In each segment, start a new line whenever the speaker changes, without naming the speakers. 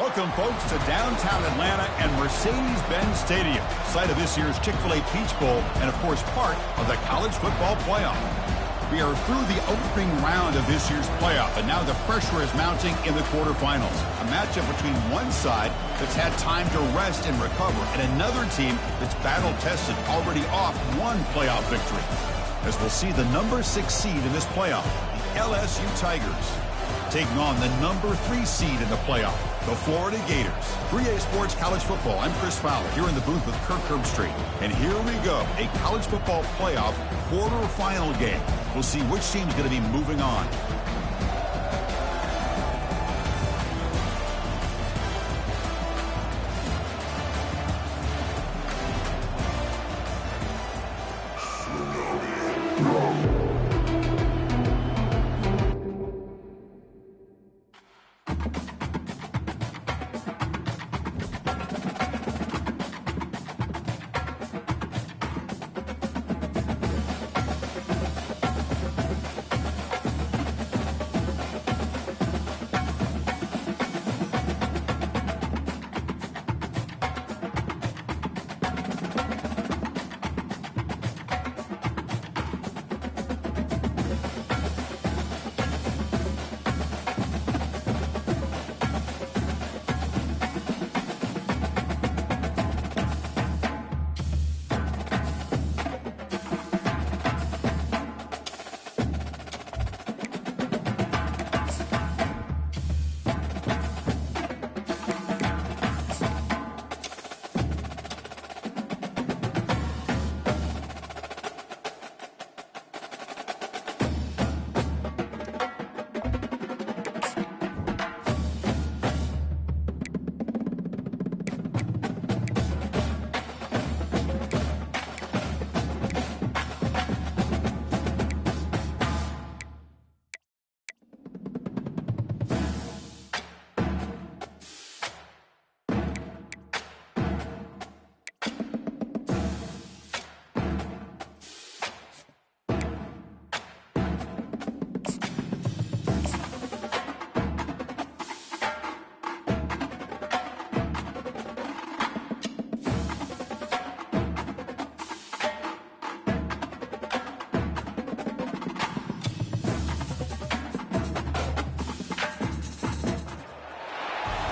Welcome, folks, to downtown Atlanta and Mercedes-Benz Stadium, site of this year's Chick-fil-A Peach Bowl and, of course, part of the college football playoff. We are through the opening round of this year's playoff, and now the pressure is mounting in the quarterfinals. A matchup between one side that's had time to rest and recover, and another team that's battle-tested, already off one playoff victory. As we'll see the number 6 seed in this playoff, the LSU Tigers, taking on the number 3 seed in the playoff, the Florida Gators. 3A Sports College Football. I'm Chris Fowler here in the booth with Kirk Herbstreit. And here we go, a college football playoff quarterfinal game. We'll see which team's going to be moving on.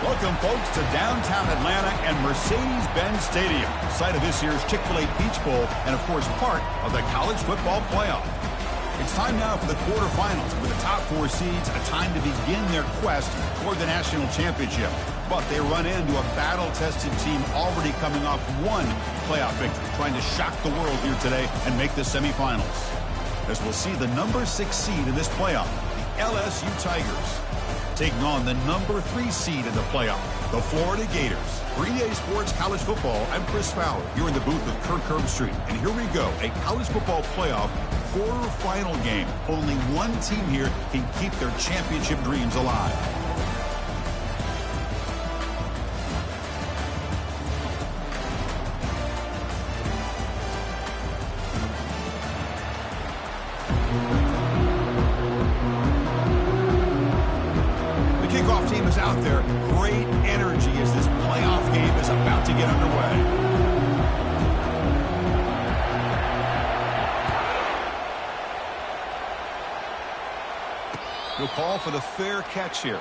Welcome, folks, to downtown Atlanta and Mercedes-Benz Stadium, site of this year's Chick-fil-A Peach Bowl and, of course, part of the college football playoff. It's time now for the quarterfinals, with the top 4 seeds a time to begin their quest for the national championship. But they run into a battle-tested team already coming off one playoff victory, trying to shock the world here today and make the semifinals. As we'll see the number 6 seed in this playoff, the LSU Tigers, taking on the number 3 seed in the playoff, the Florida Gators. 3A Sports College Football, I'm Chris Fowler, here in the booth with Kirk Herbstreit. And here we go, a college football playoff quarterfinal game. Only one team here can keep their championship dreams alive. Kickoff team is out there. Great energy as this playoff game is about to get underway. He'll call for the fair catch here.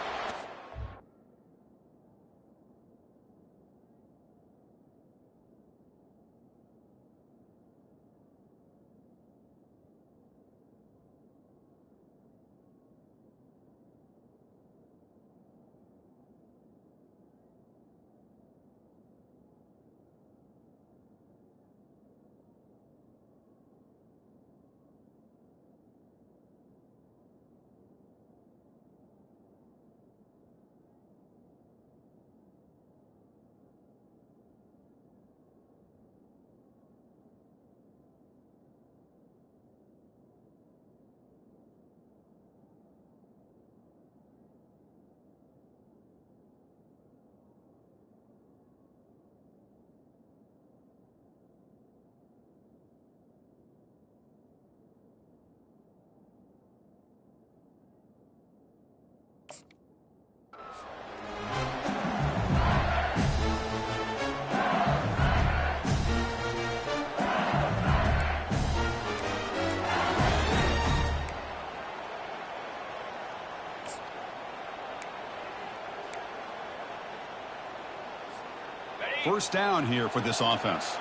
First down here for this offense.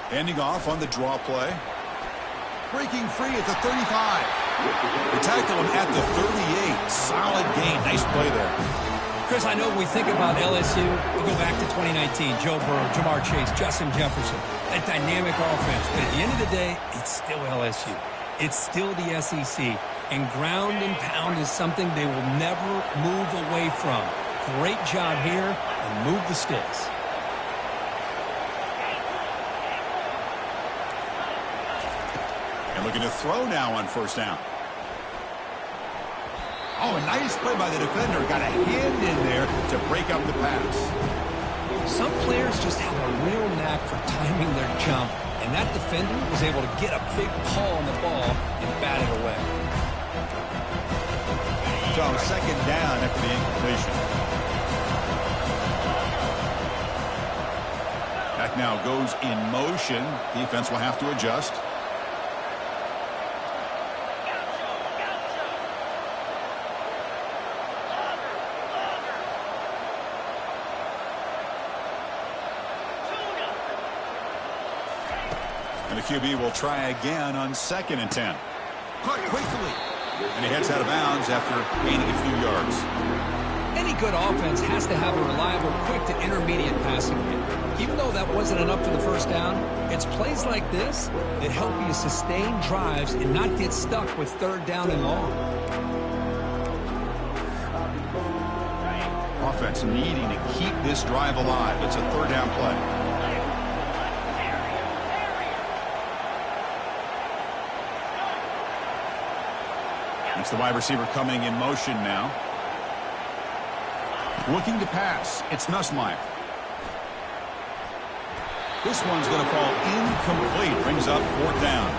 Handing off on the draw play. Breaking free at the 35. They tackle him at the 38. Solid gain. Nice play there.
Chris, I know we think about LSU. We go back to 2019. Joe Burrow, Jamar Chase, Justin Jefferson. That dynamic offense. But at the end of the day, it's still LSU. It's still the SEC. And ground and pound is something they will never move away from. Great job here, and move the sticks.
And looking to throw now on first down. Oh, a nice play by the defender. Got a hand in there to break up the pass.
Some players just have a real knack for timing their jump, and that defender was able to get a big paw on the ball and bat it away.
So second down after the incompletion. That now goes in motion. Defense will have to adjust. And the QB will try again on 2nd and 10. Caught quickly. And he heads out of bounds after gaining a few yards.
Any good offense has to have a reliable, quick to intermediate passing game. Even though that wasn't enough for the first down, it's plays like this that help you sustain drives and not get stuck with 3rd down and long.
Offense needing to keep this drive alive. It's a 3rd down play. It's the wide receiver coming in motion now. Looking to pass. It's Nussmeier. This one's going to fall incomplete. Brings up 4th down.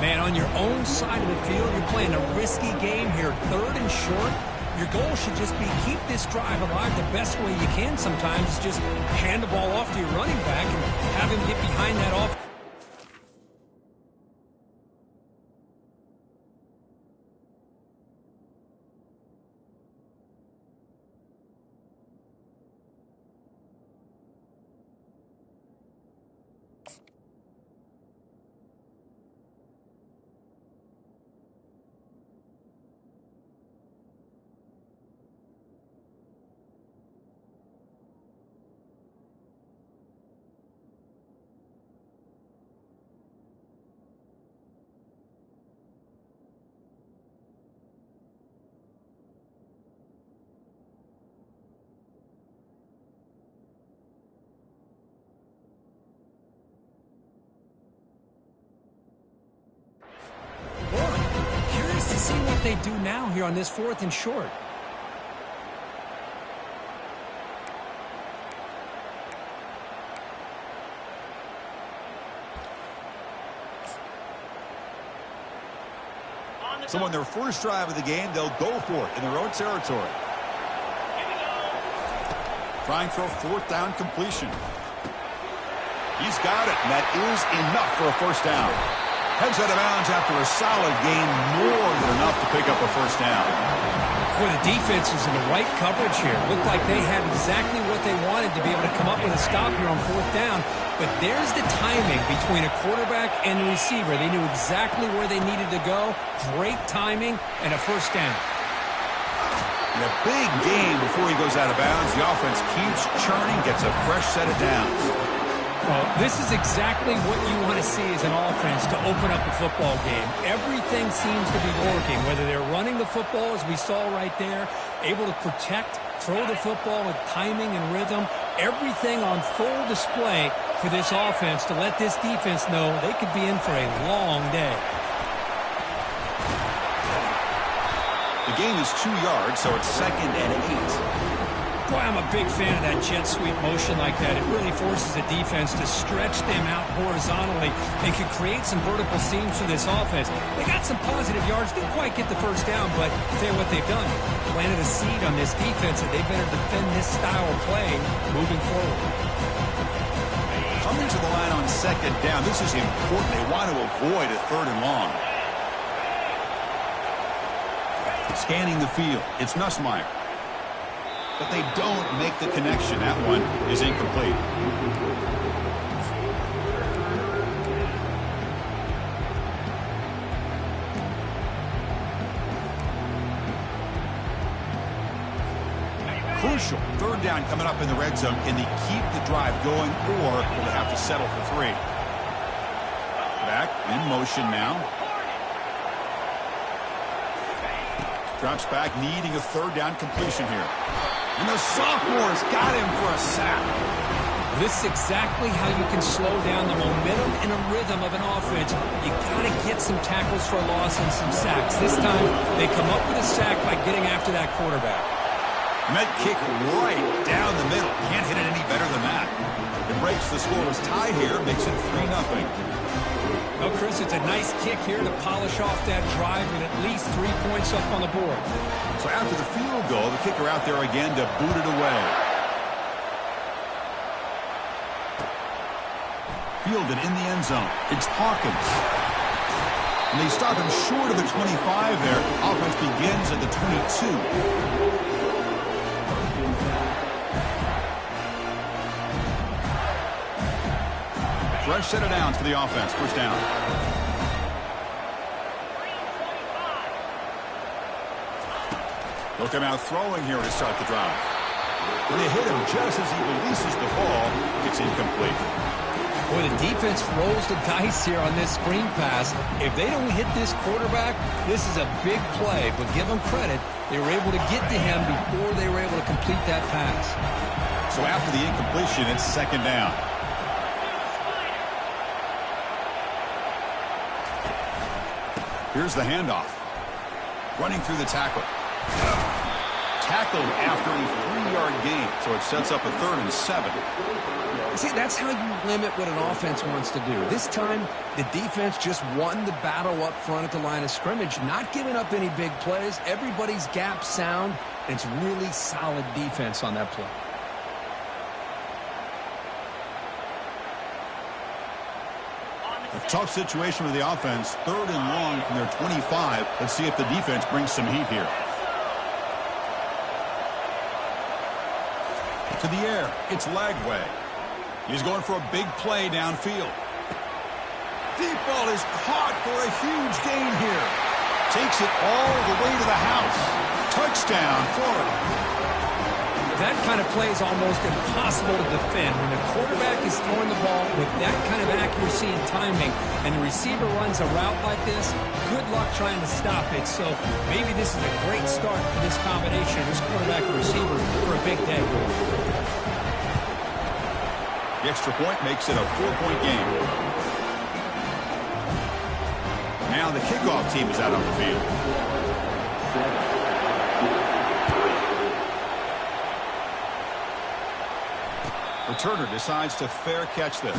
Man, on your own side of the field, you're playing a risky game here. 3rd and short. Your goal should just be keep this drive alive the best way you can sometimes. Just hand the ball off to your running back and have him get behind that off. See what they do now here on this 4th and short.
So on their first drive of the game, they'll go for it in their own territory. Trying for a 4th down completion. He's got it, and that is enough for a first down. Heads out of bounds after a solid gain, more than enough to pick up a first down.
Boy, the defense is in the right coverage here. Looked like they had exactly what they wanted to be able to come up with a stop here on 4th down. But there's the timing between a quarterback and the receiver. They knew exactly where they needed to go. Great timing and a first down.
And a big gain before he goes out of bounds. The offense keeps churning, gets a fresh set of downs.
Well, this is exactly what you want to see as an offense to open up a football game. Everything seems to be working, whether they're running the football, as we saw right there, able to protect, throw the football with timing and rhythm, everything on full display for this offense to let this defense know they could be in for a long day.
The gain is 2 yards, so it's 2nd and 8.
Boy, I'm a big fan of that jet sweep motion like that. It really forces the defense to stretch them out horizontally and can create some vertical seams for this offense. They got some positive yards. Didn't quite get the first down, but I'll tell you what they've done. Planted a seed on this defense that they better defend this style of play moving forward.
Coming to the line on 2nd down. This is important. They want to avoid a 3rd and long. Scanning the field, it's Nussmeier. But they don't make the connection. That one is incomplete. Crucial. Third down coming up in the red zone. Can they keep the drive going, or will they have to settle for 3? Back in motion now. Drops back, needing a third down completion here. And the sophomore's got him for a sack.
This is exactly how you can slow down the momentum and a rhythm of an offense. You got to get some tackles for a loss and some sacks. This time, they come up with a sack by getting after that quarterback.
And that kick right down the middle. Can't hit it any better than that. It breaks the scoreless tie here, makes it 3-0.
Well, Chris, it's a nice kick here to polish off that drive with at least 3 points up on the board.
So after the field goal, the kicker out there again to boot it away. Fielded in the end zone. It's Hawkins. And they stop him short of the 25 there. Offense begins at the 22. Fresh set of downs for the offense. First down. They'll come out throwing here to start the drive. When they hit him just as he releases the ball, it's incomplete.
Boy, the defense rolls the dice here on this screen pass. If they don't hit this quarterback, this is a big play. But give them credit, they were able to get to him before they were able to complete that pass.
So after the incompletion, it's second down. Here's the handoff. Running through the tackle. Tackled after a 3-yard gain, so it sets up a 3rd and 7.
See, that's how you limit what an offense wants to do. This time, the defense just won the battle up front at the line of scrimmage, not giving up any big plays. Everybody's gap sound, and it's really solid defense on that play.
A tough situation with the offense. 3rd and long from their 25. Let's see if the defense brings some heat here. To the air. It's Lagway. He's going for a big play downfield. Deep ball is caught for a huge gain here. Takes it all the way to the house. Touchdown, Florida.
That kind of play is almost impossible to defend. When the quarterback is throwing the ball with that kind of accuracy and timing, and the receiver runs a route like this, good luck trying to stop it. So maybe this is a great start for this combination, this quarterback and receiver, for a big day.
The extra point makes it a 4-point game. Now the kickoff team is out on the field. Returner decides to fair catch this.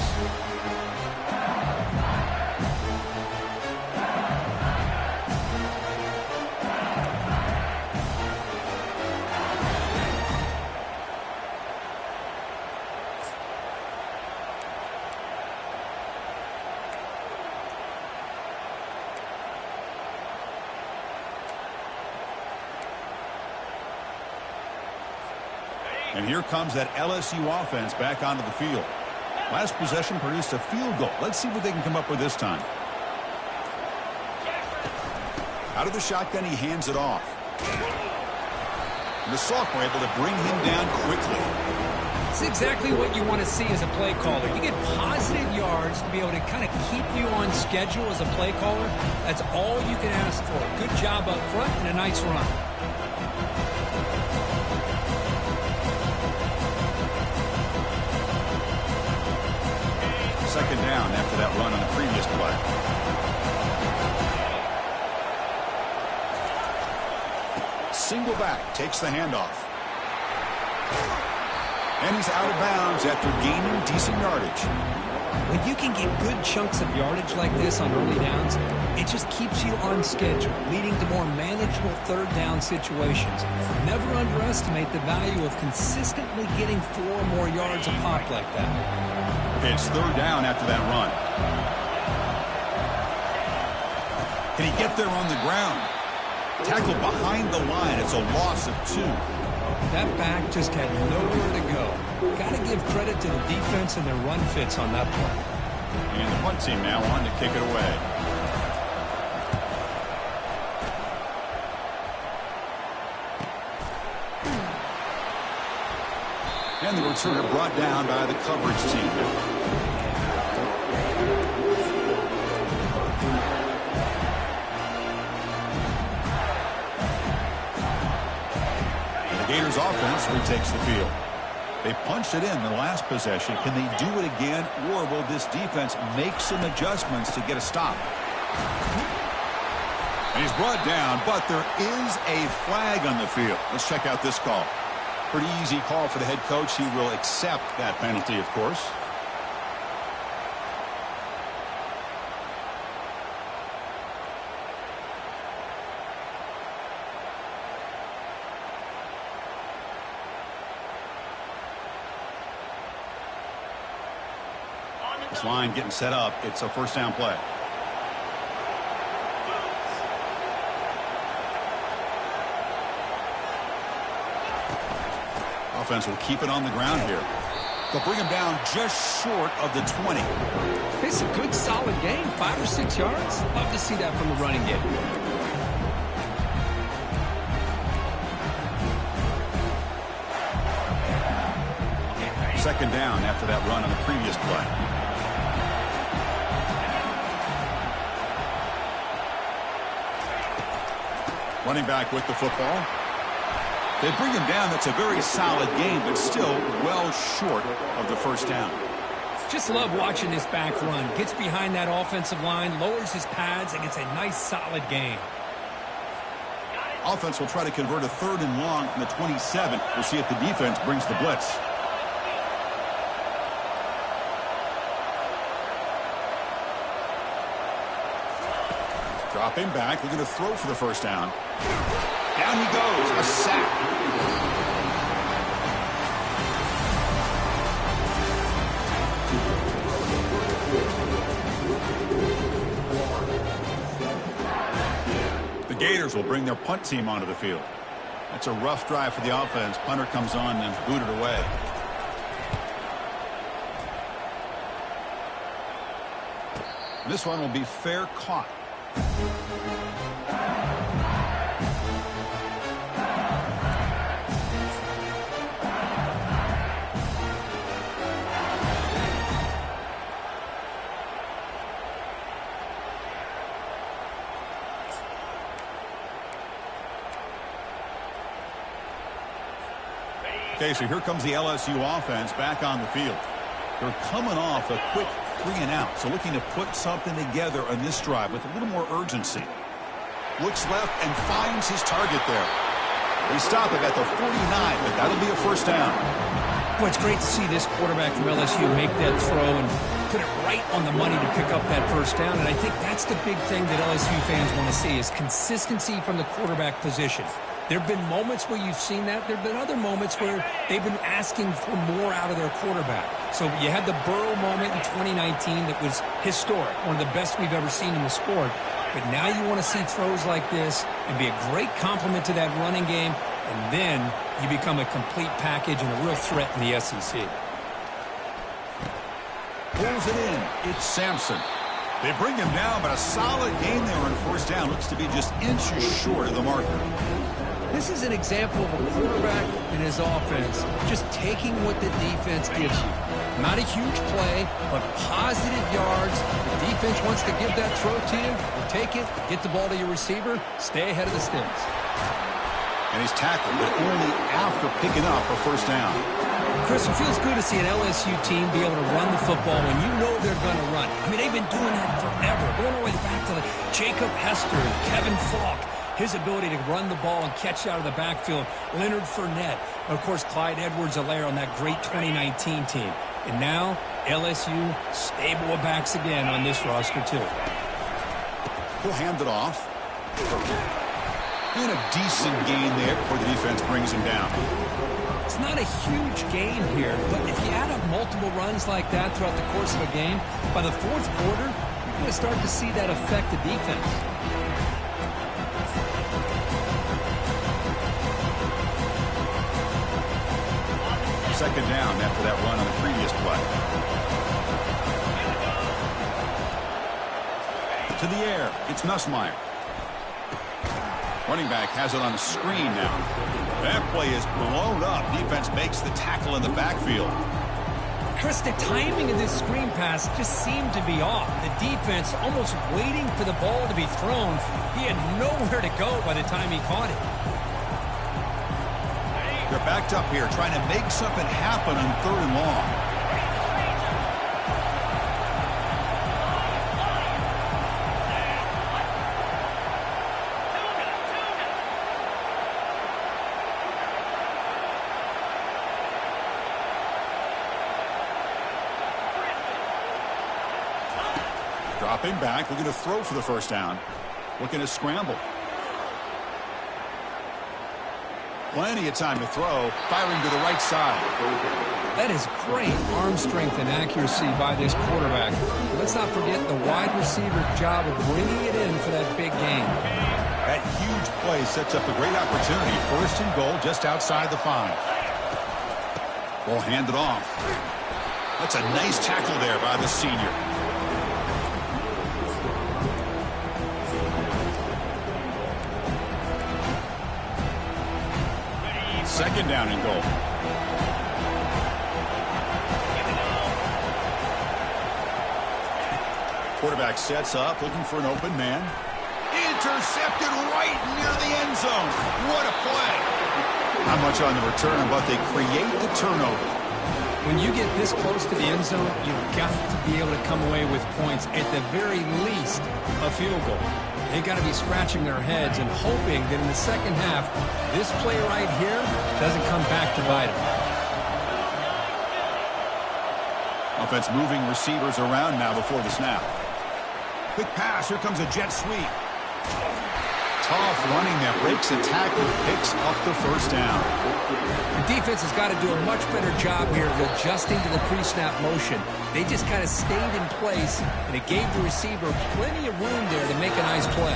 And here comes that LSU offense back onto the field. Last possession produced a field goal. Let's see what they can come up with this time. Out of the shotgun, he hands it off. And the sophomore able to bring him down quickly.
It's exactly what you want to see as a play caller. You get positive yards to be able to kind of keep you on schedule as a play caller. That's all you can ask for. Good job up front and a nice run.
Second down after that run on the previous play. Single back, takes the handoff. And he's out of bounds after gaining decent yardage.
When you can get good chunks of yardage like this on early downs, it just keeps you on schedule, leading to more manageable third down situations. Never underestimate the value of consistently getting 4 or more yards a pop like that.
It's third down after that run. Can he get there on the ground? Tackled behind the line. It's a loss of 2.
That back just had nowhere to go. Got to give credit to the defense and their run fits on that play.
And the punt team now on to kick it away. And the returner brought down by the coverage team. The Gators offense retakes the field. They punched it in the last possession. Can they do it again, or will this defense make some adjustments to get a stop? And he's brought down, but there is a flag on the field. Let's check out this call. Pretty easy call for the head coach. He will accept that penalty, of course. This line getting set up. It's a first down play. Offense will keep it on the ground here. They'll bring him down just short of the 20.
It's a good, solid game. 5 or 6 yards. Love to see that from the running game.
Second down after that run on the previous play. Running back with the football. They bring him down. That's a very solid game, but still well short of the first down.
Just love watching this back run. Gets behind that offensive line, lowers his pads, and it's a nice, solid game.
Offense will try to convert a 3rd and long from the 27. We'll see if the defense brings the blitz. Dropping back, looking to throw for the first down. Down he goes, a sack. The Gators will bring their punt team onto the field. That's a rough drive for the offense. Punter comes on and booted away. This one will be fair caught. Okay, so here comes the LSU offense back on the field. They're coming off a quick 3 and out, so looking to put something together on this drive with a little more urgency. Looks left and finds his target there. They stop him at the 49, but that'll be a first down.
Boy, it's great to see this quarterback from LSU make that throw and put it right on the money to pick up that first down. And I think that's the big thing that LSU fans want to see is consistency from the quarterback position. There have been moments where you've seen that. There have been other moments where they've been asking for more out of their quarterback. So you had the Burrow moment in 2019 that was historic, one of the best we've ever seen in the sport. But now you want to see throws like this and be a great complement to that running game, and then you become a complete package and a real threat in the SEC.
Pulls it in. It's Sampson. They bring him down, but a solid game there on first down. Looks to be just inches short of the marker.
This is an example of a quarterback and his offense just taking what the defense gives you. Not a huge play, but positive yards. The defense wants to give that throw to you. You take it, get the ball to your receiver, stay ahead of the sticks.
And he's tackled, but only after picking up a first down.
Chris, it feels good to see an LSU team be able to run the football when you know they're going to run. I mean, they've been doing that forever, going all the way back to Jacob Hester and Kevin Falk. His ability to run the ball and catch out of the backfield. Leonard Fournette. And, of course, Clyde Edwards-Helaire on that great 2019 team. And now, LSU stable of backs again on this roster, too.
He'll hand it off. And a decent gain there before the defense brings him down.
It's not a huge gain here, but if you add up multiple runs like that throughout the course of a game, by the fourth quarter, you're going to start to see that affect the defense.
Second down after that run on the previous play. To the air, it's Nussmeier. Running back has it on a screen now. That play is blown up. Defense makes the tackle in the backfield.
Chris, the timing of this screen pass just seemed to be off. The defense almost waiting for the ball to be thrown. He had nowhere to go by the time he caught it.
They're backed up here trying to make something happen on 3rd and long. Dropping back, looking to throw for the first down. Looking to scramble. Plenty of time to throw. Firing to the right side.
That is great arm strength and accuracy by this quarterback. Let's not forget the wide receiver's job of bringing it in for that big game.
That huge play sets up a great opportunity. 1st and goal just outside the 5. Ball handed off. That's a nice tackle there by the senior. Second down and goal. Quarterback sets up, looking for an open man. Intercepted right near the end zone. What a play. Not much on the return, but they create the turnover.
When you get this close to the end zone, you've got to be able to come away with points. At the very least, a field goal. They've got to be scratching their heads and hoping that in the second half, this play right here doesn't come back to bite them.
Offense moving receivers around now before the snap. Quick pass. Here comes a jet sweep. Tough running that breaks a tackle, picks up the first down.
The defense has got to do a much better job here of adjusting to the pre-snap motion. They just kind of stayed in place, and it gave the receiver plenty of room there to make a nice play.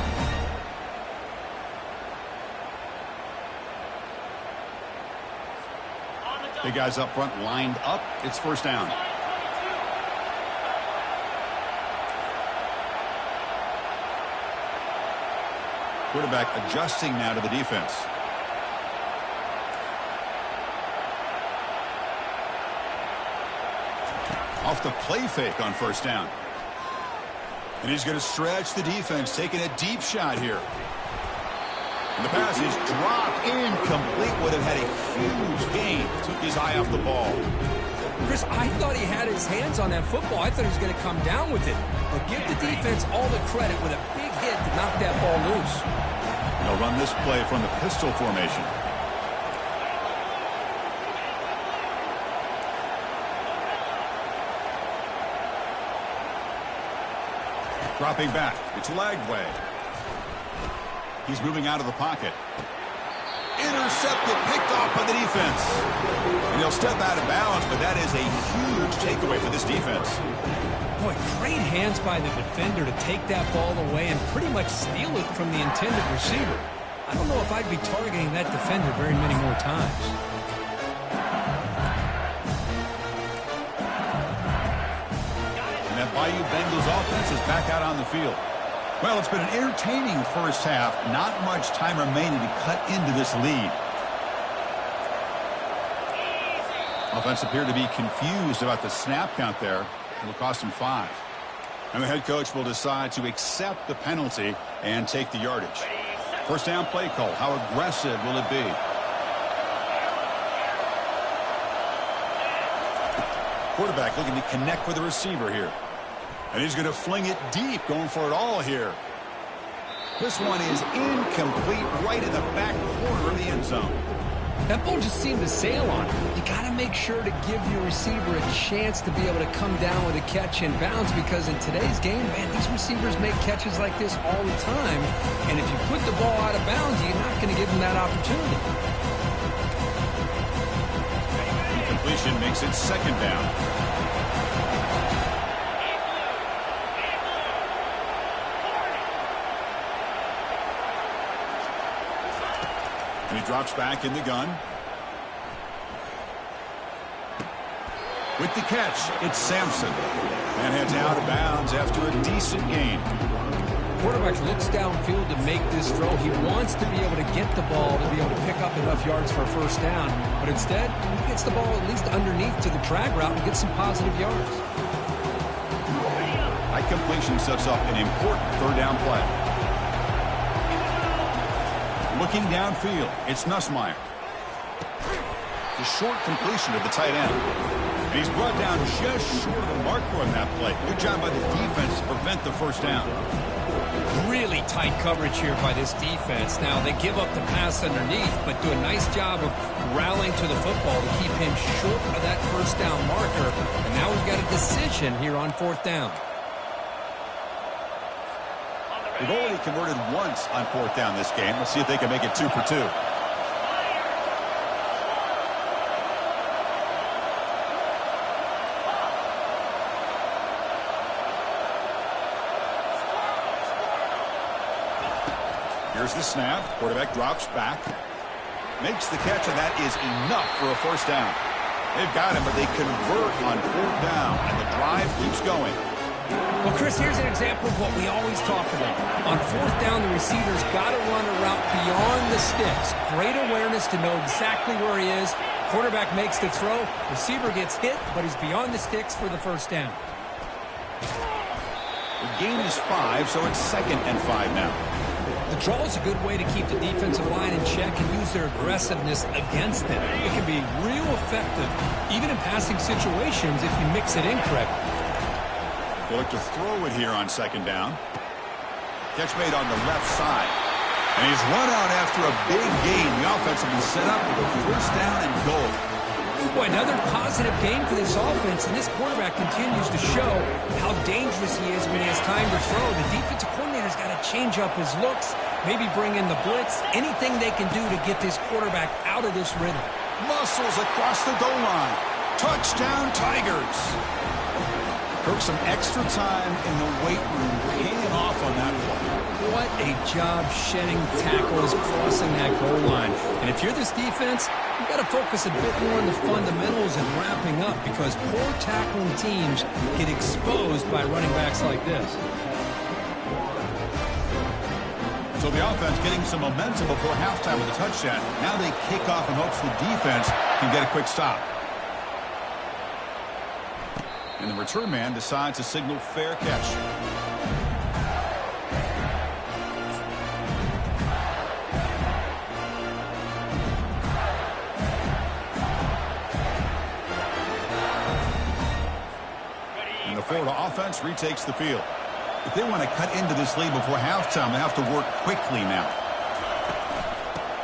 The guys up front lined up. It's first down. Quarterback adjusting now to the defense. Off the play fake on first down. And he's going to stretch the defense, taking a deep shot here. And the pass is dropped incomplete. Would have had a huge gain. Took his eye off the ball.
Chris, I thought he had his hands on that football. I thought he was going to come down with it. But give the defense all the credit with a big hit to knock that ball loose.
They'll run this play from the pistol formation. Dropping back. It's Lagway. He's moving out of the pocket. Intercepted, picked off by the defense. And he'll step out of bounds, but that is a huge takeaway for this defense.
Boy, great hands by the defender to take that ball away and pretty much steal it from the intended receiver. I don't know if I'd be targeting that defender very many more times.
And that Bayou Bengals offense is back out on the field. Well, it's been an entertaining first half. Not much time remaining to cut into this lead. Offense appeared to be confused about the snap count there. It'll cost him 5. And the head coach will decide to accept the penalty and take the yardage. First down play call. How aggressive will it be? Quarterback looking to connect with the receiver here. And he's going to fling it deep, going for it all here. This one is incomplete, right in the back corner of the end zone.
That ball just seemed to sail on him. You got to make sure to give your receiver a chance to be able to come down with a catch in bounds, because in today's game, man, these receivers make catches like this all the time. And if you put the ball out of bounds, you're not going to give them that opportunity.
Incompletion makes it second down. And he drops back in the gun. With the catch, it's Sampson. And heads out of bounds after a decent gain.
Quarterback looks downfield to make this throw. He wants to be able to get the ball to be able to pick up enough yards for a first down. But instead, he gets the ball at least underneath to the drag route and gets some positive yards.
That completion sets up an important third down play. Looking downfield, it's Nussmeier. The short completion to the tight end. And he's brought down just short of the marker on that play. Good job by the defense to prevent the first down.
Really tight coverage here by this defense. Now, they give up the pass underneath, but do a nice job of rallying to the football to keep him short of that first down marker. And now we've got a decision here on fourth down.
They've already converted once on fourth down this game. Let's see if they can make it 2 for 2. Here's the snap. Quarterback drops back. Makes the catch, and that is enough for a first down. They've got him, but they convert on fourth down, and the drive keeps going.
Well, Chris, here's an example of what we always talk about. On fourth down, the receiver's got to run a route beyond the sticks. Great awareness to know exactly where he is. Quarterback makes the throw. Receiver gets hit, but he's beyond the sticks for the first down.
The gain is 5, so it's 2nd and 5 now.
The draw is a good way to keep the defensive line in check and use their aggressiveness against them. It can be real effective, even in passing situations, if you mix it in correctly.
They'll look to throw it here on 2nd down. Catch made on the left side. And he's run out after a big gain. The offense will be set up with a first down and goal.
Boy, another positive game for this offense, and this quarterback continues to show how dangerous he is when he has time to throw. The defensive coordinator's got to change up his looks, maybe bring in the blitz, anything they can do to get this quarterback out of this rhythm.
Muscles across the goal line. Touchdown, Tigers. Took some extra time in the weight room hanging off on that one.
What a job shedding tackles crossing that goal line. And if you're this defense, you've got to focus a bit more on the fundamentals and wrapping up, because poor tackling teams get exposed by running backs like this.
So the offense getting some momentum before halftime with a touchdown. Now they kick off in hopes the defense can get a quick stop. And the return man decides to signal fair catch. And the Florida offense retakes the field. If they want to cut into this lead before halftime, they have to work quickly now.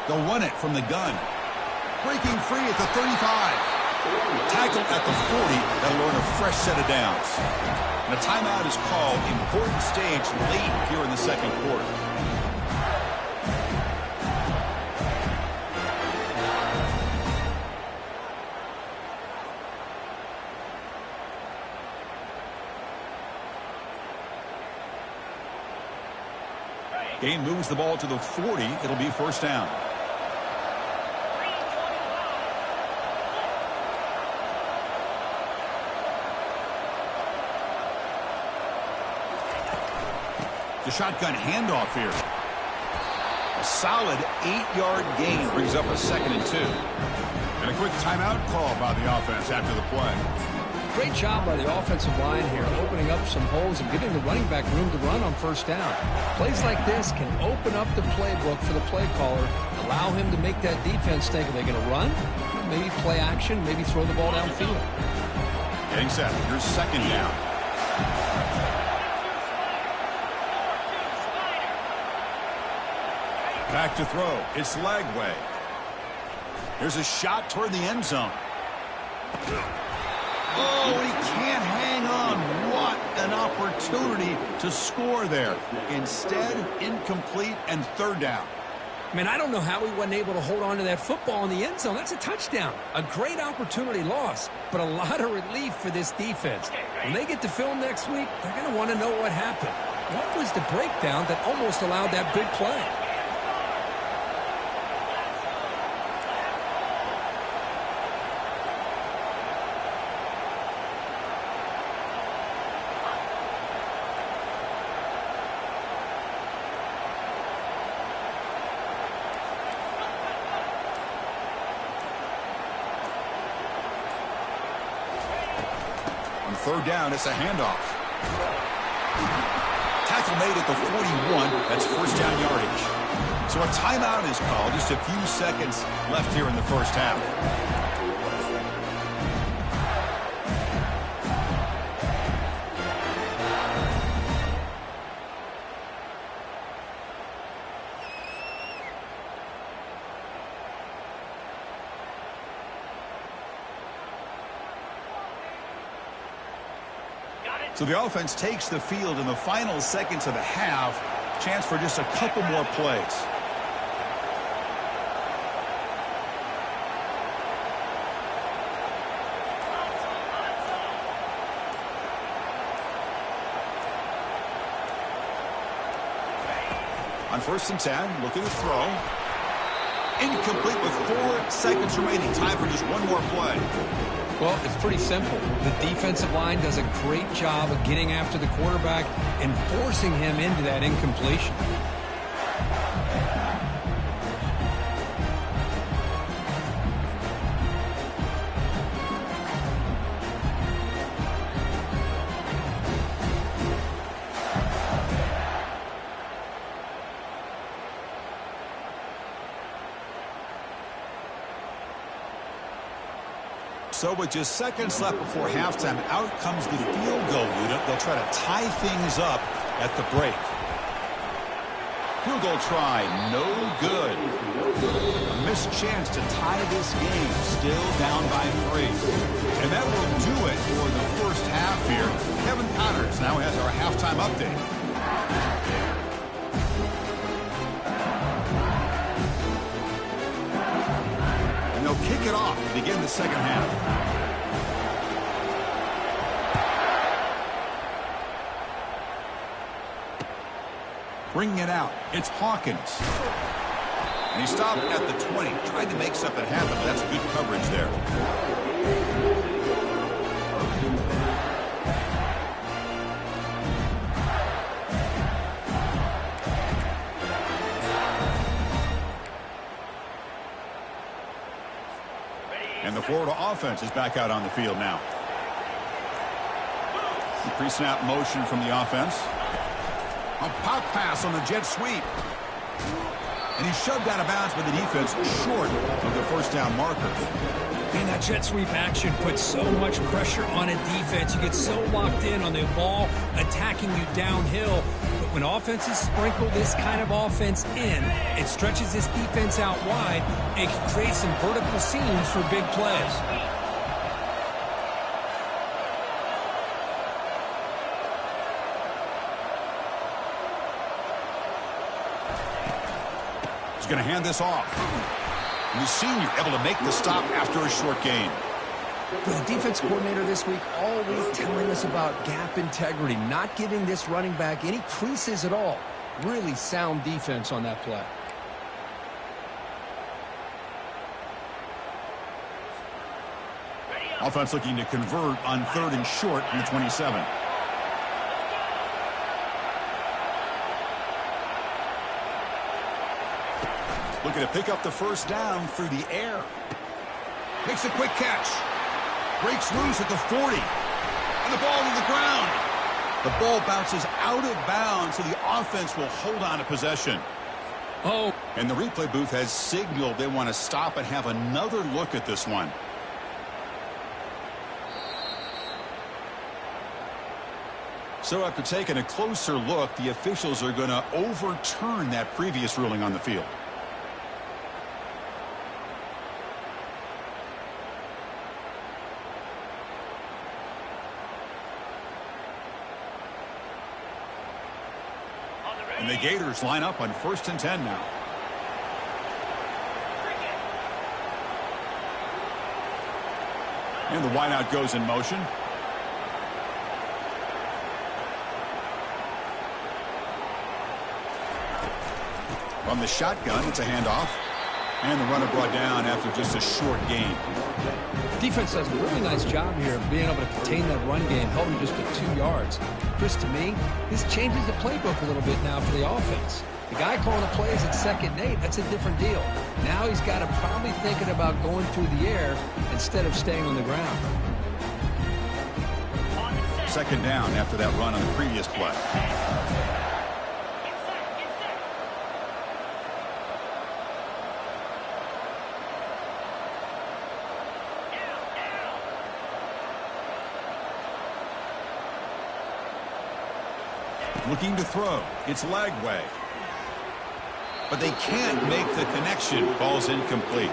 They'll run it from the gun. Breaking free at the 35. Tackled at the 40. That'll earn a fresh set of downs. And a timeout is called. Important stage late here in the second quarter. Game moves the ball to the 40. It'll be first down. The shotgun handoff here. A solid 8-yard gain brings up a 2nd and 2. And a quick timeout call by the offense after the play.
Great job by the offensive line here, opening up some holes and giving the running back room to run on first down. Plays like this can open up the playbook for the play caller, allow him to make that defense think, are they going to run? Maybe play action, maybe throw the ball downfield.
Getting set. Here's 2nd down. Back to throw. It's Lagway. Here's a shot toward the end zone. Oh, he can't hang on. What an opportunity to score there. Instead, incomplete and 3rd down.
Man, I don't know how he wasn't able to hold on to that football in the end zone. That's a touchdown. A great opportunity lost, but a lot of relief for this defense. When they get to film next week, they're going to want to know what happened. What was the breakdown that almost allowed that big play?
third down, it's a handoff. Tackle made at the 41. That's first down yardage. So a timeout is called. Just a few seconds left here in the first half. So the offense takes the field in the final seconds of the half. Chance for just a couple more plays. On 1st and 10, looking to throw. Incomplete with 4 seconds remaining. Time for just one more play.
Well, it's pretty simple. The defensive line does a great job of getting after the quarterback and forcing him into that incompletion.
So with just seconds left before halftime, out comes the field goal unit. They'll try to tie things up at the break. Field goal try, no good. A missed chance to tie this game, still down by 3. And that will do it for the first half here. Kevin Connors now has our halftime update. They'll kick it off to begin the second half. Bringing it out, it's Hawkins. And he stopped at the 20, tried to make something happen, but that's good coverage there. And the Florida offense is back out on the field now. The pre-snap motion from the offense. A pop pass on the jet sweep. And he's shoved out of bounds by the defense short of the first down marker.
Man, that jet sweep action puts so much pressure on a defense. You get so locked in on the ball attacking you downhill. But when offenses sprinkle this kind of offense in, it stretches this defense out wide and can create some vertical seams for big plays.
He's going to hand this off. And the senior able to make the stop after a short gain.
The defense coordinator this week always telling us about gap integrity, not giving this running back any creases at all. Really sound defense on that play.
Offense looking to convert on 3rd and short from the 27. Looking to pick up the first down through the air. Makes a quick catch. Breaks loose at the 40. And the ball to the ground. The ball bounces out of bounds, so the offense will hold on to possession.
Oh.
And the replay booth has signaled they want to stop and have another look at this one. So after taking a closer look, the officials are going to overturn that previous ruling on the field. And the Gators line up on 1st and 10 now. And the wideout goes in motion. From the shotgun, it's a handoff. And the runner brought down after just a short gain.
Defense does a really nice job here of being able to contain that run game, held him just to 2 yards. Chris, to me, this changes the playbook a little bit now for the offense. The guy calling the plays at 2nd and 8, that's a different deal. Now he's got to probably thinking about going through the air instead of staying on the ground.
second down after that run on the previous play. Looking to throw. It's Lagway. But they can't make the connection. Ball's incomplete.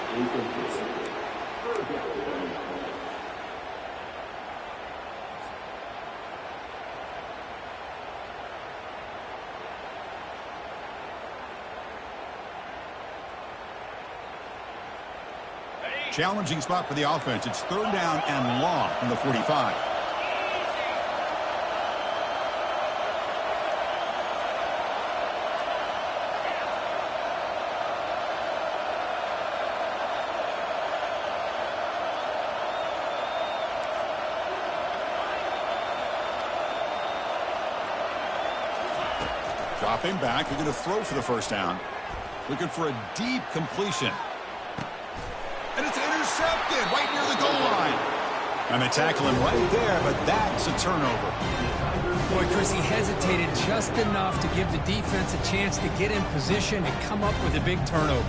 Challenging spot for the offense. It's third down and long from the 45. Dropping back. They're going to throw for the first down. Looking for a deep completion. And it's intercepted right near the goal line. And they tackle him right there, but that's a turnover.
Boy, Chris, he hesitated just enough to give the defense a chance to get in position and come up with a big turnover.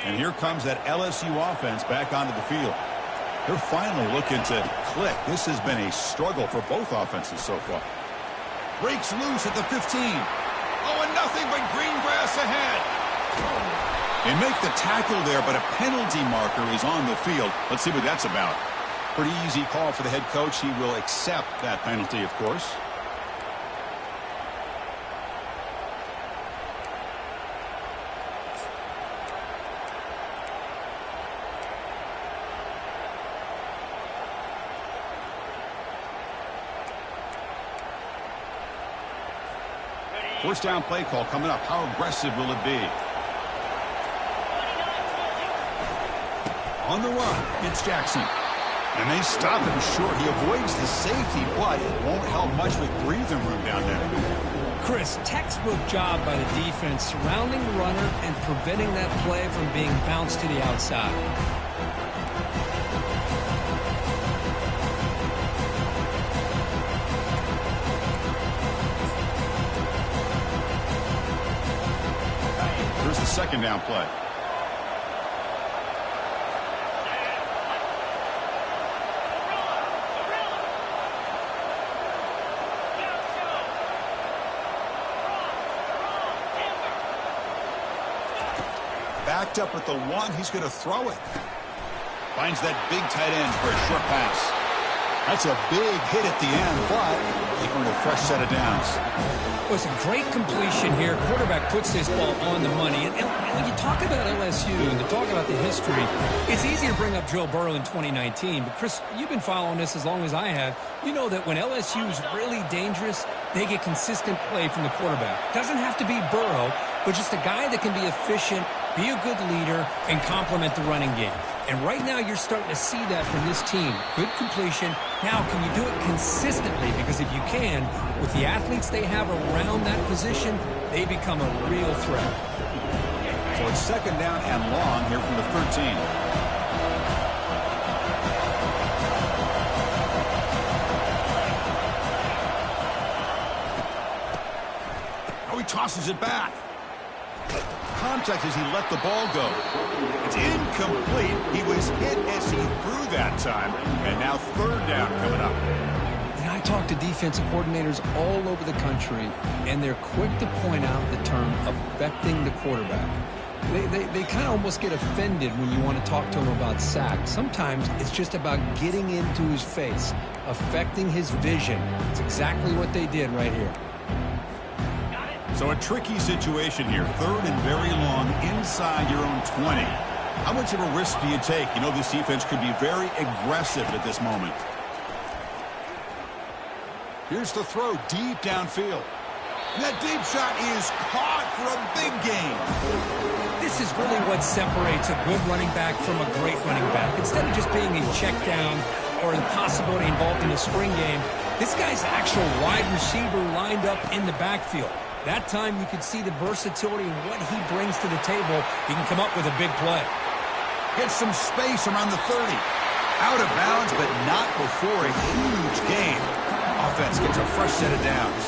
And here comes that LSU offense back onto the field. They're finally looking to click. This has been a struggle for both offenses so far. Breaks loose at the 15. Oh, and nothing but green grass ahead. They make the tackle there, but a penalty marker is on the field. Let's see what that's about. Pretty easy call for the head coach. He will accept that penalty, of course. First down play call coming up. How aggressive will it be? On the run, it's Jackson. And they stop him short. He avoids the safety, but it won't help much with breathing room down there.
Chris, textbook job by the defense surrounding the runner and preventing that play from being bounced to the outside.
Here's the second down play. Backed up at the one, he's going to throw it. Finds that big tight end for a short pass. That's a big hit at the end, but they earn a fresh set of downs.
It was a great completion here. Quarterback puts this ball on the money. And when you talk about LSU and you talk about the history, it's easy to bring up Joe Burrow in 2019. But, Chris, you've been following this as long as I have. You know that when LSU is really dangerous, they get consistent play from the quarterback. Doesn't have to be Burrow, but just a guy that can be efficient, be a good leader, and complement the running game. And right now you're starting to see that from this team. Good completion. Now, can you do it consistently? Because if you can, with the athletes they have around that position, they become a real threat.
So it's second down and long here from the 13. Oh, he tosses it back. Contact as he let the ball go. It's incomplete. He was hit as he threw that time. And now third down coming up.
And I talk to defensive coordinators all over the country, and they're quick to point out the term affecting the quarterback. They kind of almost get offended when you want to talk to them about sacks. Sometimes it's just about getting into his face, affecting his vision. It's exactly what they did right here.
So a tricky situation here. Third and very long inside your own 20. How much of a risk do you take? You know this defense could be very aggressive at this moment. Here's the throw deep downfield. And that deep shot is caught for a big gain.
This is really what separates a good running back from a great running back. Instead of just being a check down or the possibility involved in a screen game, this guy's actual wide receiver lined up in the backfield. That time you can see the versatility and what he brings to the table. He can come up with a big play.
Gets some space around the 30. Out of bounds, but not before a huge gain. Offense gets a fresh set of downs.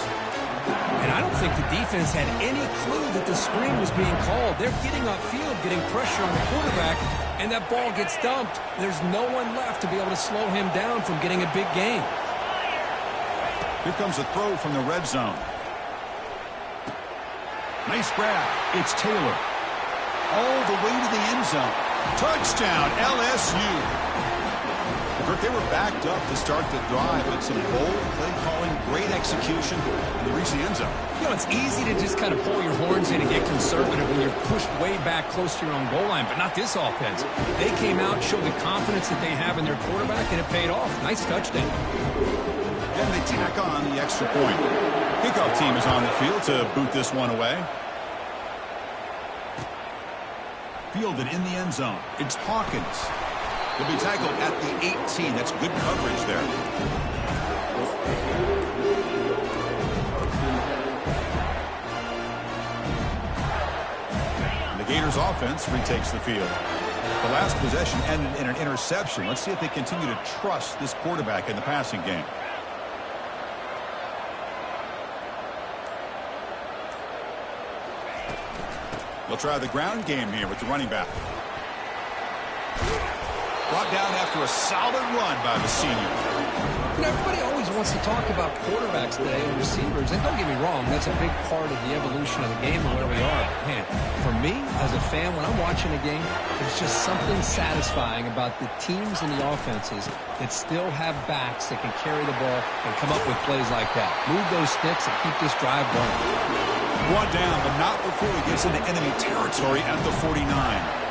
And I don't think the defense had any clue that the screen was being called. They're getting upfield, getting pressure on the quarterback, and that ball gets dumped. There's no one left to be able to slow him down from getting a big gain.
Here comes a throw from the red zone. Nice grab. It's Taylor. All the way to the end zone. Touchdown, LSU. They were backed up to start the drive, but some bold play calling, great execution, and they reached the end zone.
You know, it's easy to just kind of pull your horns in and get conservative when you're pushed way back close to your own goal line, but not this offense. They came out, showed the confidence that they have in their quarterback, and it paid off. Nice touchdown.
And they tack on the extra point. Kickoff team is on the field to boot this one away. Fielded in the end zone. It's Hawkins. He'll be tackled at the 18. That's good coverage there. And the Gators offense retakes the field. The last possession ended in an interception. Let's see if they continue to trust this quarterback in the passing game. They'll try the ground game here with the running back. Brought down after a solid run by the senior.
You know, everybody always wants to talk about quarterbacks today and receivers, and don't get me wrong, that's a big part of the evolution of the game and where we are. Man, for me, as a fan, when I'm watching a game, there's just something satisfying about the teams and the offenses that still have backs that can carry the ball and come up with plays like that. Move those sticks and keep this drive going.
Brought down, but not before he gets into enemy territory at the 49.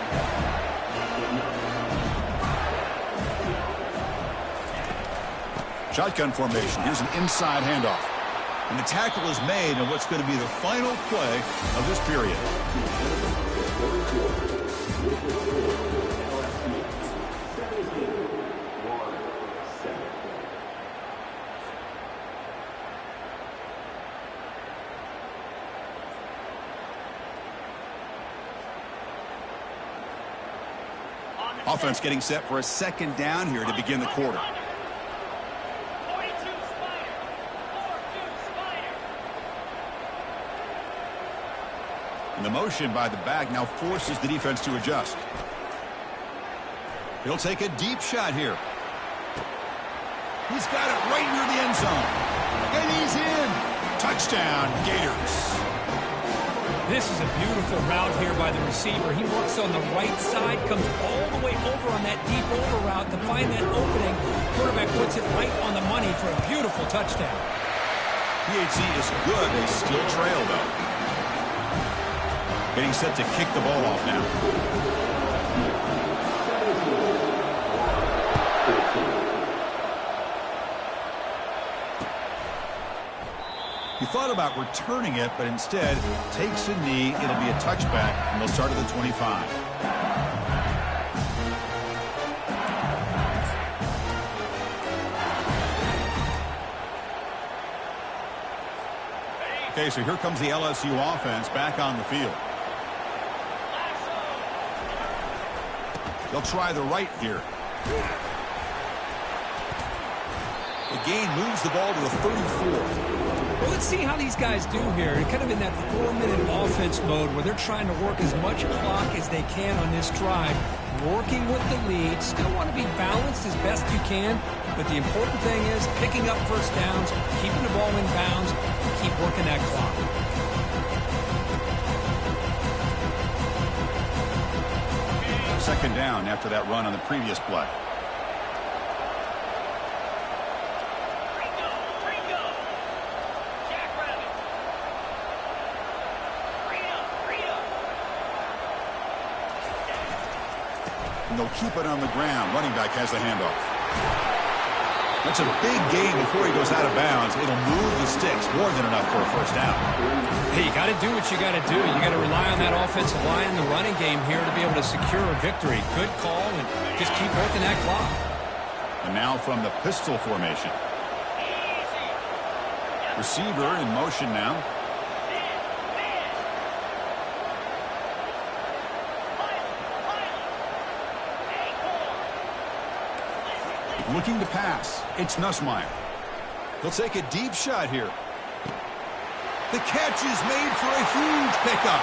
Shotgun formation. Here's an inside handoff. And the tackle is made on what's going to be the final play of this period. Offense getting set for a second down here to begin the quarter. And the motion by the back now forces the defense to adjust. He'll take a deep shot here. He's got it right near the end zone. And he's in. Touchdown, Gators.
This is a beautiful route here by the receiver. He works on the right side, comes all the way over on that deep over route to find that opening. Quarterback puts it right on the money for a beautiful touchdown.
PHC is good. They still trail, though. Getting set to kick the ball off now. He thought about returning it, but instead takes a knee. It'll be a touchback, and they'll start at the 25. Okay, so here comes the LSU offense back on the field. They'll try the right here. The gain moves the ball to the 34.
Well, let's see how these guys do here. Kind of in that 4-minute offense mode where they're trying to work as much clock as they can on this drive. Working with the lead. Still want to be balanced as best you can. But the important thing is picking up first downs, keeping the ball in bounds, and keep working that clock.
Second down after that run on the previous play. And they'll keep it on the ground. Running back has the handoff. That's a big gain before he goes out of bounds. It'll move the sticks, more than enough for a first down.
Hey, you got to do what you got to do. You got to rely on that offensive line in the running game here to be able to secure a victory. Good call, and just keep working that clock.
And now from the pistol formation. Receiver in motion now. Looking to pass. It's Nussmeier. He'll take a deep shot here. The catch is made for a huge pickup.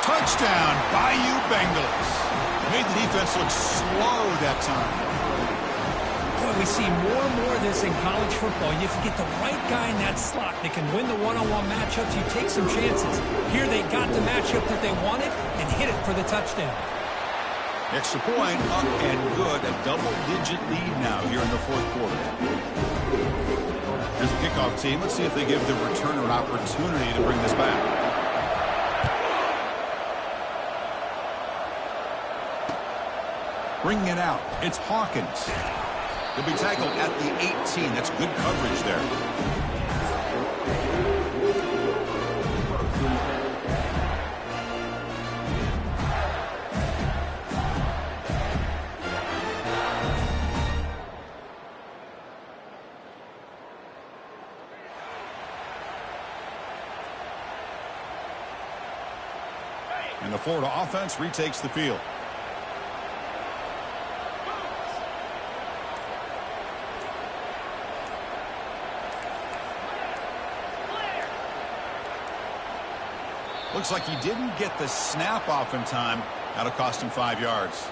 Touchdown, Bayou Bengals. Made the defense look slow that time.
Boy, we see more and more of this in college football. If you get the right guy in that slot that can win the one-on-one matchups, you take some chances. Here they got the matchup that they wanted and hit it for the touchdown.
Extra point, up and good. A double-digit lead now here in the fourth quarter. Here's the kickoff team. Let's see if they give the returner an opportunity to bring this back. Bringing it out. It's Hawkins. He'll be tackled at the 18. That's good coverage there. And the Florida offense retakes the field. Looks like he didn't get the snap off in time. That'll cost him 5 yards.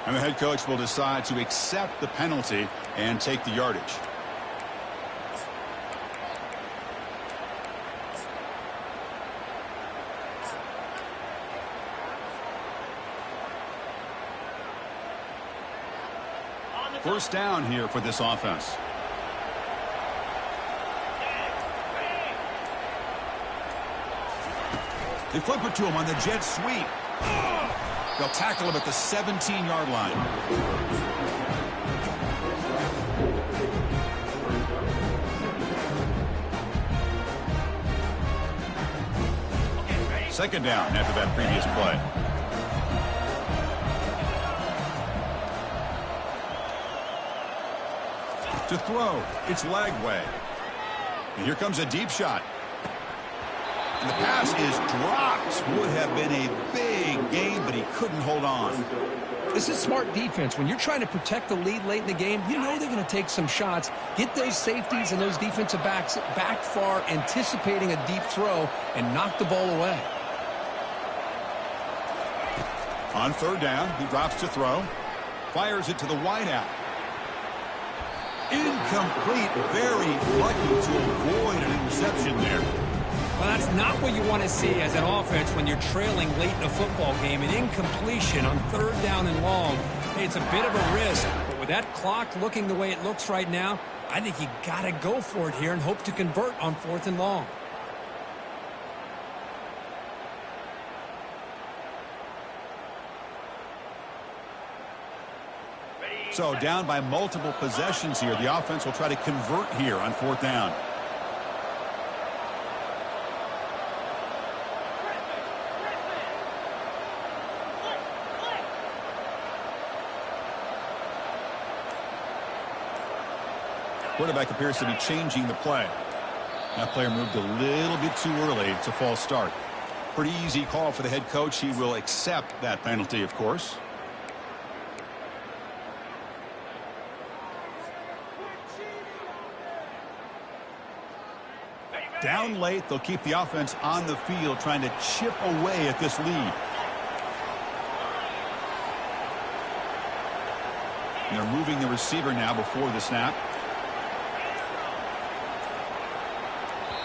And the head coach will decide to accept the penalty and take the yardage. First down here for this offense. They flip it to him on the jet sweep. They'll tackle him at the 17-yard line. Second down after that previous play. To throw, it's Lagway. And here comes a deep shot. And the pass is dropped. Would have been a big gain, but he couldn't hold on.
This is smart defense. When you're trying to protect the lead late in the game, you know they're going to take some shots. Get those safeties and those defensive backs back far, anticipating a deep throw, and knock the ball away.
On third down, he drops to throw. Fires it to the wideout. Incomplete. Very lucky to avoid an interception there.
Well, that's not what you want to see as an offense when you're trailing late in a football game. An incompletion on third down and long. It's a bit of a risk, but with that clock looking the way it looks right now, I think you got to go for it here and hope to convert on fourth and long.
So down by multiple possessions here. The offense will try to convert here on fourth down. Quarterback appears to be changing the play. That player moved a little bit too early. It's a false start. Pretty easy call for the head coach. He will accept that penalty, of course. Down late, they'll keep the offense on the field trying to chip away at this lead. And they're moving the receiver now before the snap.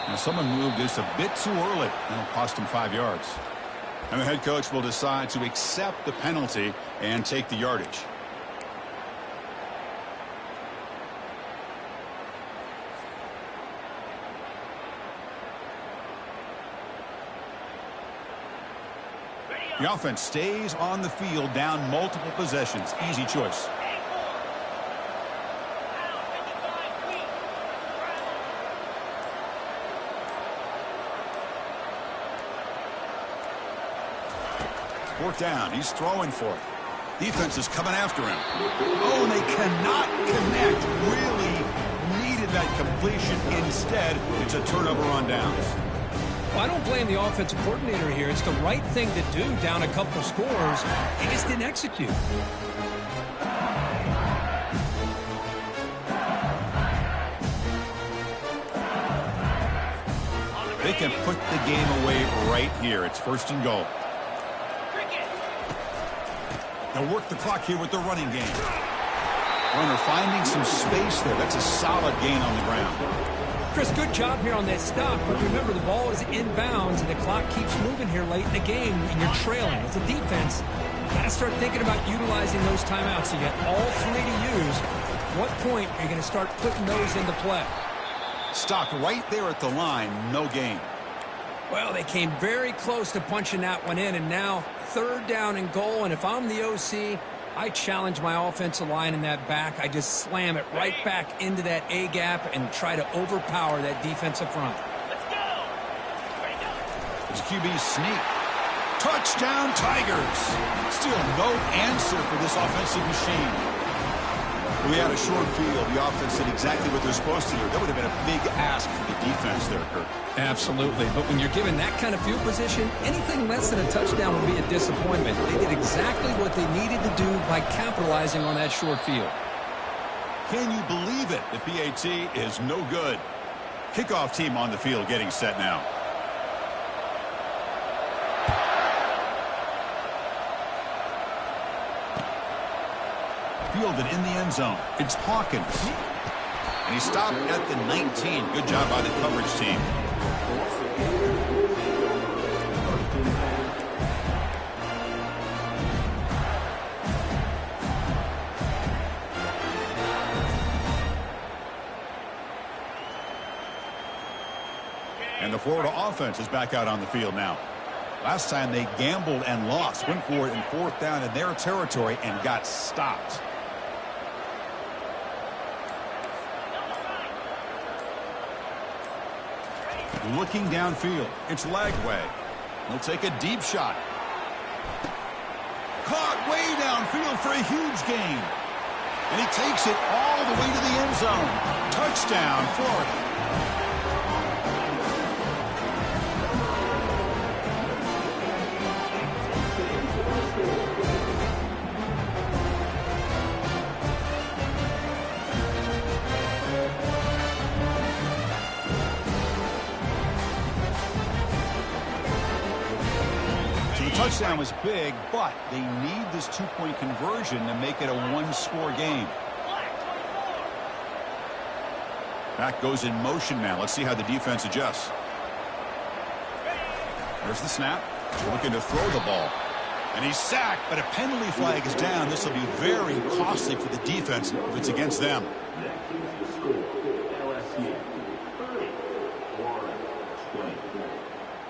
Now someone moved this a bit too early. That'll cost him 5 yards. And the head coach will decide to accept the penalty and take the yardage. The offense stays on the field down multiple possessions. Easy choice. Fourth down. He's throwing for it. Defense is coming after him. Oh, and they cannot connect. Really needed that completion. Instead, it's a turnover on downs.
Well, I don't blame the offensive coordinator here. It's the right thing to do down a couple scores. He just didn't execute.
They can put the game away right here. It's first and goal. They'll work the clock here with the running game. Runner finding some space there. That's a solid gain on the ground.
Chris, good job here on that stop, but remember the ball is inbounds and the clock keeps moving here late in the game and you're trailing. As a defense, got to start thinking about utilizing those timeouts. You got all three to use. What point are you going to start putting those into play?
Stopped right there at the line. No gain.
Well, they came very close to punching that one in, and now third down and goal. And if I'm the OC, I challenge my offensive line in that back. I just slam it right back into that A gap and try to overpower that defensive front.
Let's go.
It's QB sneak. Touchdown, Tigers. Still no answer for this offensive machine. We had a short field. The offense did exactly what they're supposed to do. That would have been a big ask for the defense there, Kurt.
Absolutely. But when you're given that kind of field position, anything less than a touchdown would be a disappointment. They did exactly what they needed to do by capitalizing on that short field.
Can you believe it? The PAT is no good. Kickoff team on the field getting set now. Fielded in the end zone. It's Hawkins. And he stopped at the 19. Good job by the coverage team. And the Florida offense is back out on the field now. Last time they gambled and lost. Went for it in fourth down in their territory and got stopped. Looking downfield. It's Lagway. He'll take a deep shot. Caught way downfield for a huge gain. And he takes it all the way to the end zone. Touchdown, Florida. Touchdown was big, but they need this two-point conversion to make it a one-score game. Back goes in motion now. Let's see how the defense adjusts. There's the snap. Looking to throw the ball. And he's sacked, but a penalty flag is down. This will be very costly for the defense if it's against them.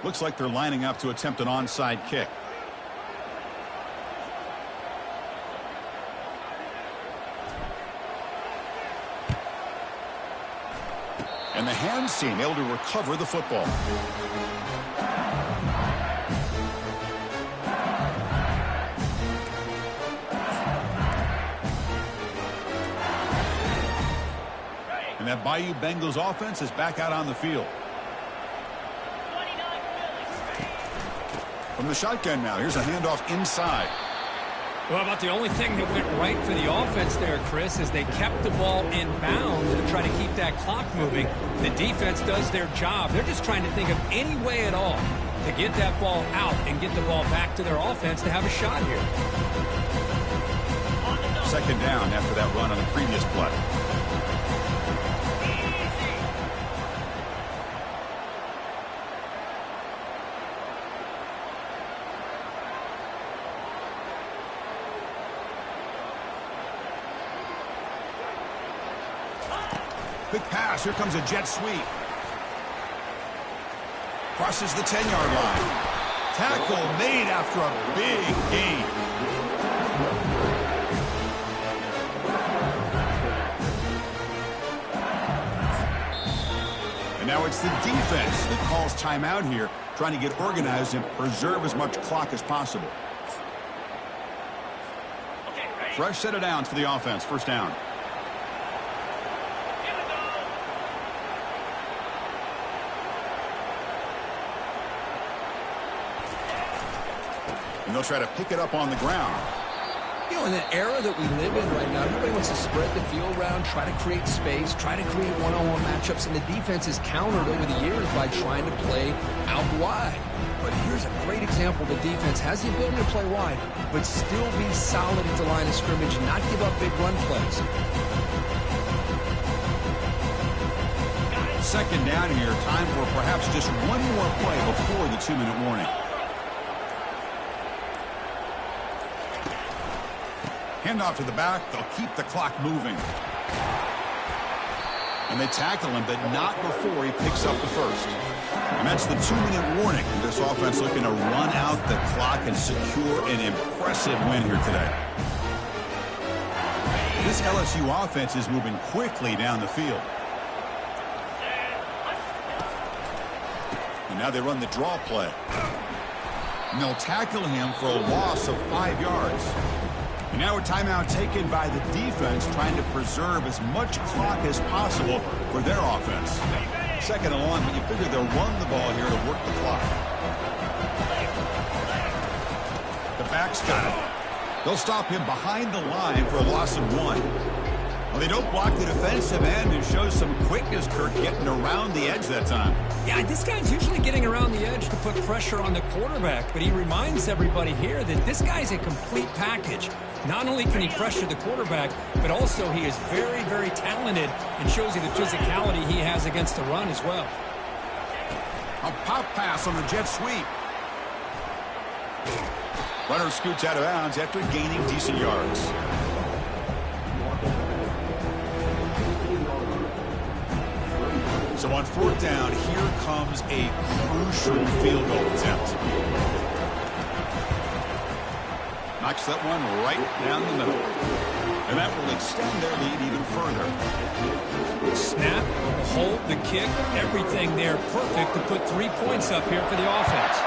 Looks like they're lining up to attempt an onside kick. And the hands team able to recover the football. And that Bayou Bengals offense is back out on the field. From the shotgun now, here's a handoff inside.
Well, about the only thing that went right for the offense there, Chris, is they kept the ball in bounds to try to keep that clock moving. The defense does their job. They're just trying to think of any way at all to get that ball out and get the ball back to their offense to have a shot here.
Second down after that run on the previous play. Quick pass. Here comes a jet sweep. Crosses the 10-yard line. Tackle made after a big gain. And now it's the defense that calls timeout here, trying to get organized and preserve as much clock as possible. Fresh set of downs for the offense. First down. And they'll try to pick it up on the ground.
You know, in the era that we live in right now, everybody wants to spread the field around, try to create space, try to create one-on-one matchups, and the defense is countered over the years by trying to play out wide. But here's a great example. The defense has the ability to play wide, but still be solid at the line of scrimmage and not give up big run plays.
Second down here. Time for perhaps just one more play before the 2-minute warning. Handoff to the back. They'll keep the clock moving. And they tackle him, but not before he picks up the first. And that's the 2-minute warning. This offense looking to run out the clock and secure an impressive win here today. This LSU offense is moving quickly down the field. And now they run the draw play. And they'll tackle him for a loss of 5 yards. And now a timeout taken by the defense, trying to preserve as much clock as possible for their offense. Second and long, but you figure they'll run the ball here to work the clock. The back's got it. They'll stop him behind the line for a loss of 1. Well, they don't block the defensive end and show some quickness, Kirk, getting around the edge that time.
Yeah, this guy's usually getting around the edge to put pressure on the quarterback, but he reminds everybody here that this guy's a complete package. Not only can he pressure the quarterback, but also he is very, very talented and shows you the physicality he has against the run as well.
A pop pass on the jet sweep. Runner scoots out of bounds after gaining decent yards. So on fourth down, here comes a crucial field goal attempt. Knocks that one right down the middle. And that will extend their lead even further.
Snap, hold, the kick, everything there perfect to put 3 points up here for the offense.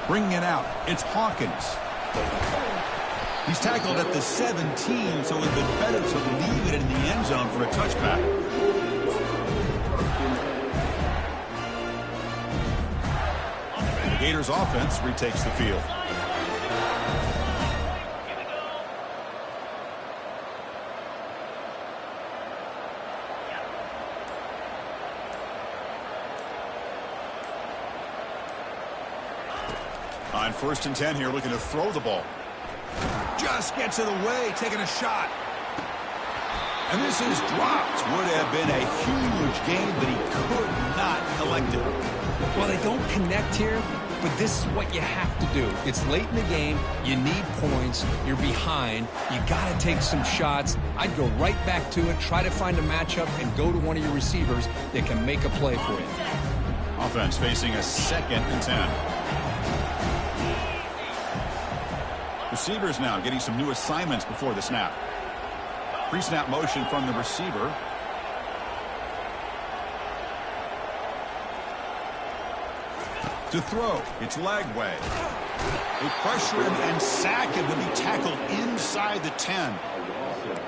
Bringing it out, it's Hawkins. He's tackled at the 17, so it would have been better to leave it in the end zone for a touchback. The Gators offense retakes the field. On 1st and 10 here, looking to throw the ball. Just gets it away, taking a shot. And this is dropped. Would have been a huge game, but he could not collect it.
Well, they don't connect here, but this is what you have to do. It's late in the game. You need points. You're behind. You got to take some shots. I'd go right back to it, try to find a matchup, and go to one of your receivers that can make a play for you.
Offense facing a 2nd and 10. Receivers now getting some new assignments before the snap. Pre-snap motion from the receiver. To throw, it's Lagway. They pressure him and sack him when he tackled inside the 10.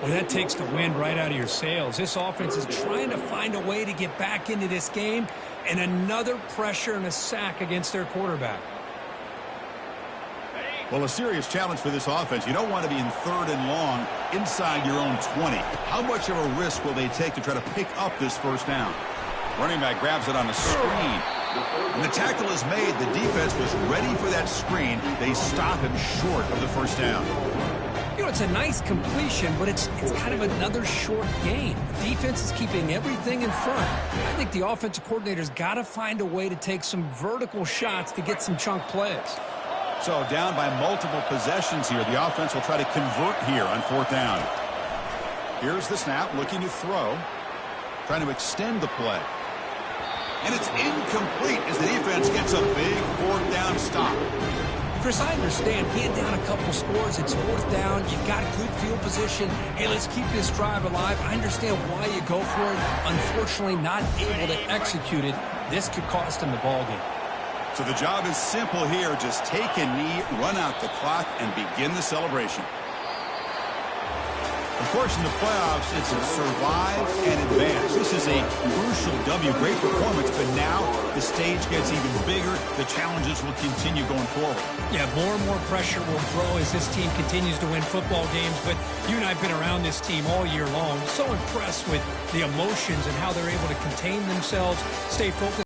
Well, that takes the wind right out of your sails. This offense is trying to find a way to get back into this game, and another pressure and a sack against their quarterback.
Well, a serious challenge for this offense. You don't want to be in 3rd and long inside your own 20. How much of a risk will they take to try to pick up this first down? Running back grabs it on the screen. And the tackle is made. The defense was ready for that screen. They stop him short of the first down.
You know, it's a nice completion, but it's kind of another short gain. The defense is keeping everything in front. I think the offensive coordinator's got to find a way to take some vertical shots to get some chunk plays.
So down by multiple possessions here. The offense will try to convert here on 4th down. Here's the snap, looking to throw. Trying to extend the play. And it's incomplete as the defense gets a big 4th down stop.
Chris, I understand hand down a couple scores. It's 4th down. You've got good field position. Hey, let's keep this drive alive. I understand why you go for it. Unfortunately, not able to execute it. This could cost him the ball game.
So the job is simple here. Just take a knee, run out the clock, and begin the celebration. Of course, in the playoffs, it's a survive and advance. This is a crucial W. Great performance, but now the stage gets even bigger. The challenges will continue going forward.
Yeah, more and more pressure will grow as this team continues to win football games. But you and I have been around this team all year long. So impressed with the emotions and how they're able to contain themselves, stay focused.